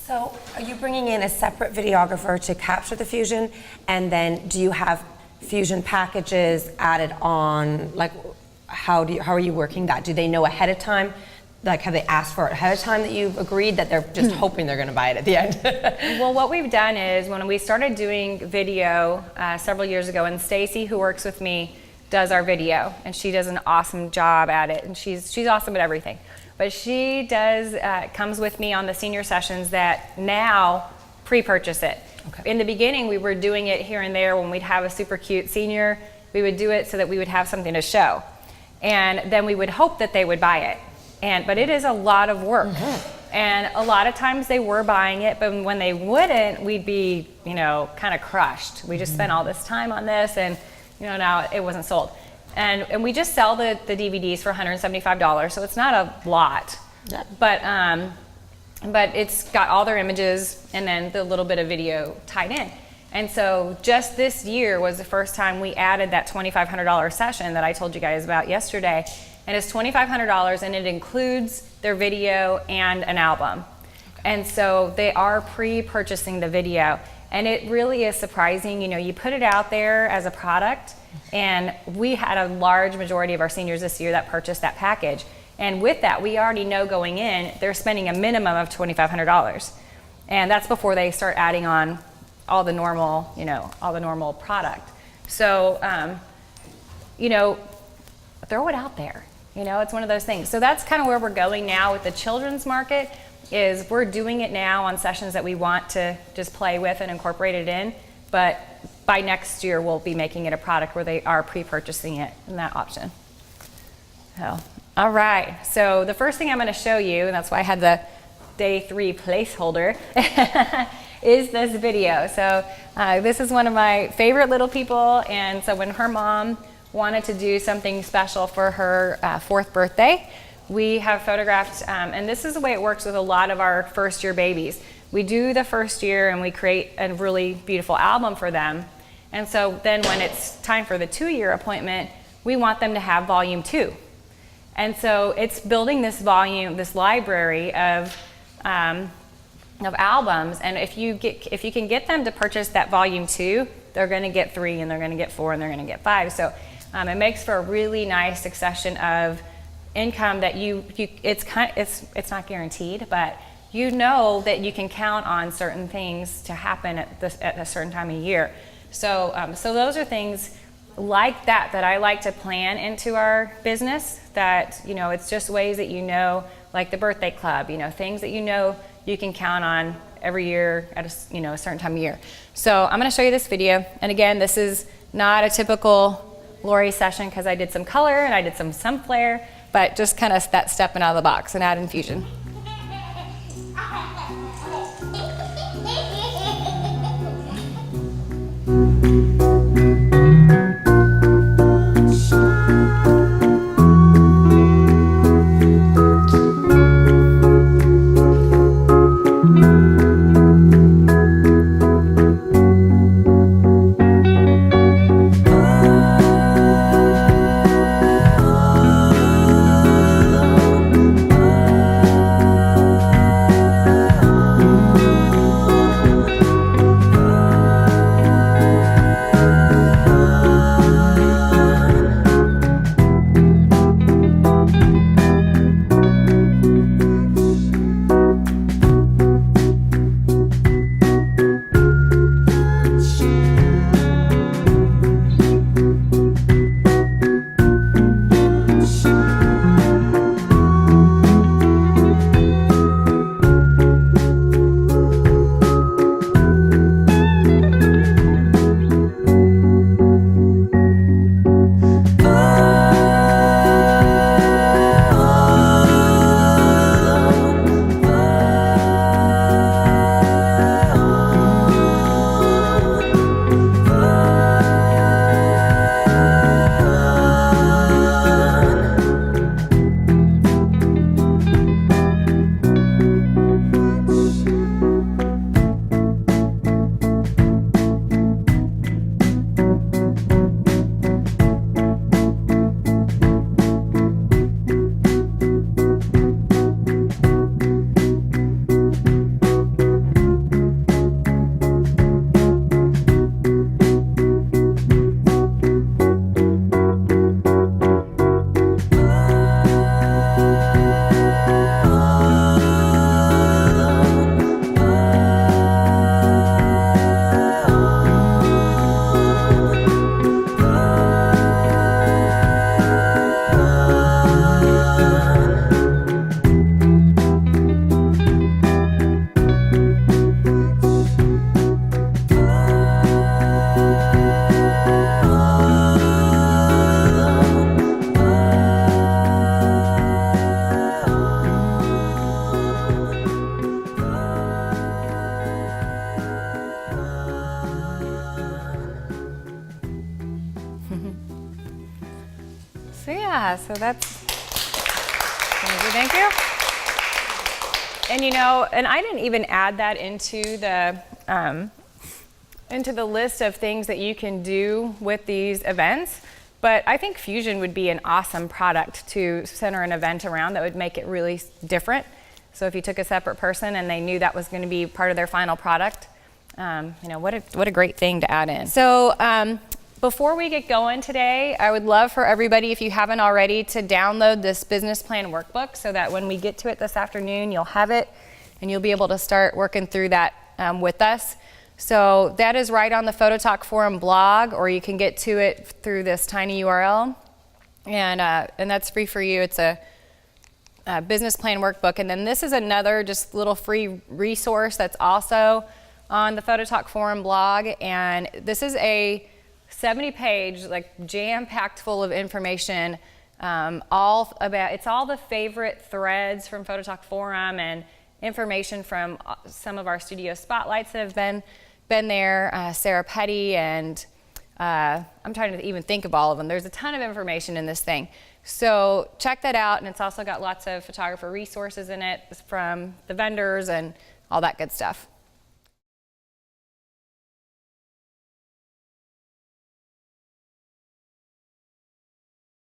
So are you bringing in a separate videographer to capture the fusion, and then do you have fusion packages added on? Like, how are you working that? Do they know ahead of time? Like, have they asked for it ahead of time that you've agreed, that they're just hoping they're going to buy it at the end? Well, what we've done is when we started doing video several years ago, and Stacy, who works with me, does our video, and she does an awesome job at it, and she's awesome at everything. But she does comes with me on the senior sessions that now pre-purchase it. Okay. In the beginning, we were doing it here and there when we'd have a super cute senior. We would do it so that we would have something to show, and then we would hope that they would buy it. But it is a lot of work. And a lot of times they were buying it, but when they wouldn't, we'd be, kind of crushed. We just spent all this time on this, and now it wasn't sold. And we just sell the DVDs for $175, so it's not a lot. Yeah. But it's got all their images and then the little bit of video tied in. And so just this year was the first time we added that $2,500 session that I told you guys about yesterday. And it's $2,500, and it includes their video and an album. And so they are pre-purchasing the video. And it really is surprising. You put it out there as a product, and we had a large majority of our seniors this year that purchased that package. And with that, we already know going in, they're spending a minimum of $2,500. And that's before they start adding on all the normal, all the normal product. So, throw it out there. It's one of those things. So that's kind of where we're going now with the children's market, is we're doing it now on sessions that we want to just play with and incorporate it in. But by next year, we'll be making it a product where they are pre-purchasing it in that option. So, all right. So the first thing I'm going to show you, and that's why I had the day 3 placeholder, is this video. So this is one of my favorite little people. And so when her mom wanted to do something special for her 4th birthday, we have photographed, and this is the way it works with a lot of our first year babies. We do the first year and we create a really beautiful album for them. And so then when it's time for the 2-year appointment, we want them to have volume 2. And so it's building this volume, this library of albums. And if you can get them to purchase that volume 2, they're going to get 3, and they're going to get 4, and they're going to get 5. So it makes for a really nice succession of income that it's not guaranteed, but that you can count on certain things to happen at a certain time of year. So those are things like that I like to plan into our business. That it's just ways that like the birthday club, things that you can count on every year at a certain time of year. So I'm going to show you this video, and again, this is not a typical Lori session because I did some color and I did some flare, but just kind of that stepping out of the box and add infusion. Yeah, so that's, thank you. And you know, and I didn't even add that into the list of things that you can do with these events, but I think Fusion would be an awesome product to center an event around that would make it really different. So if you took a separate person and they knew that was going to be part of their final product, you know, what a great thing to add in. So before we get going today, I would love for everybody, if you haven't already, to download this business plan workbook so that when we get to it this afternoon, you'll have it and you'll be able to start working through that with us. So that is right on the Photo Talk Forum blog, or you can get to it through this tiny URL, and that's free for you. It's a business plan workbook, and then this is another just little free resource that's also on the Photo Talk Forum blog, and this is a 70-page, like jam-packed full of information, all about, it's all the favorite threads from Photo Talk Forum and information from some of our studio spotlights that have been there, Sarah Petty, and I'm trying to even think of all of them. There's a ton of information in this thing. So check that out, and it's also got lots of photographer resources in it from the vendors and all that good stuff.